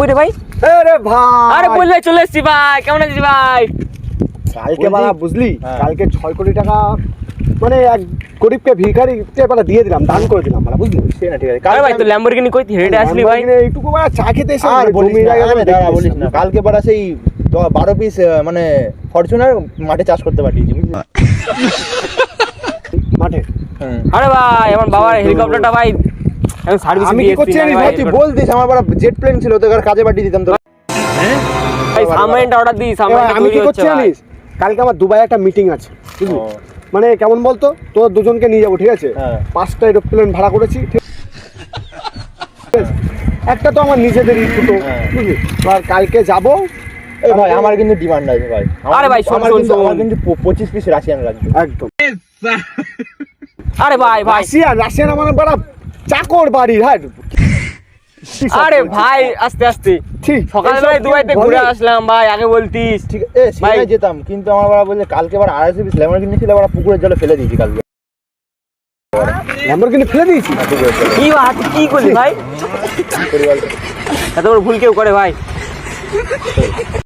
কইরে ভাই? আরে ভাই, আরে বল ভাই, চলে এসেছি ভাই। কেমন আছিস ভাই? কালকে বাড়া বুঝলি, কালকে 6 কোটি টাকা মানে এক গরিবকে ভিখারিকে বাড়া দিয়ে দিলাম, দান করে দিলাম বাড়া, বুঝলি? সে না, ঠিক আছে। আরে ভাই, তো ল্যাম্বরগিনি কই হেডে আসলি ভাই? এইটুকু বাড়া চা খেতে এসে আর বলিস জমি না, জায়গা আরে দাঁড়া, বলিস না। কালকে পড়া সেই 12 পিস মানে ফরচুনার মাঠে চাষ করতে পাঠিয়েছি, বুঝলি? মাঠে। আরে ভাই, আমার বাবার হেলিকপ্টারটা ভাই এখন সার্ভিস আমি দিয়ে কি করছি জানিস ভাই, তুই বলতিস আমার বড় জেট প্লেন ছিল, তোকে আর কাজে পাঠিয়ে দিতাম তো। ভাই সাবমারিনটা অর্ডার দিই, এবার সাবমারিনটা আমি তৈরি কি হচ্ছে করছি ভাই। জানিস, কালকে আমার দুবাই একটা মিটিং আছে, বুঝলি? ও। মানে কেমন বলতো, তোর দুজনকে নিয়ে যাবো, ঠিক আছে? হ্যাঁ। 5টা এরোপ্লেন ভাড়া করেছি, ঠিক আছে? একটা তো আমার নিজেদেরই দুটো, হ্যাঁ। বুঝলি? আর কালকে যাবো। এই ভাই, আমার কিন্তু ডিমান্ড আছে ভাই। আরে ভাই, শোন, আমার শোন, কিন্তু শোন। আমার কিন্তু 25 পিস রাশিয়ান লাগবে। একদম। আরে ভাই ভাই, রাশিয়ান আমার বড় চাকর বাড়ি, হ্যাঁ। আরে ভাই, আস্তে আস্তে। ঠিক সকালবেলায় দুবাইতে ঘুরে আসলাম ভাই, আগে বলতিস। ঠিক আছে, সিনে যেতাম, কিন্তু আমার বড় বলছে কালকে বড় 250 পিস ল্যাম্বরগিনি ছিল, বড় পুকুরের জলে ফেলে দিয়েছি কালকে। ল্যাম্বরগিনি ফেলে দিয়েছি। পুকুরের জলে। কি ভাই, তুই কি করলি ভাই? পরিবার এত বড় ভুল কেউ করে ভাই?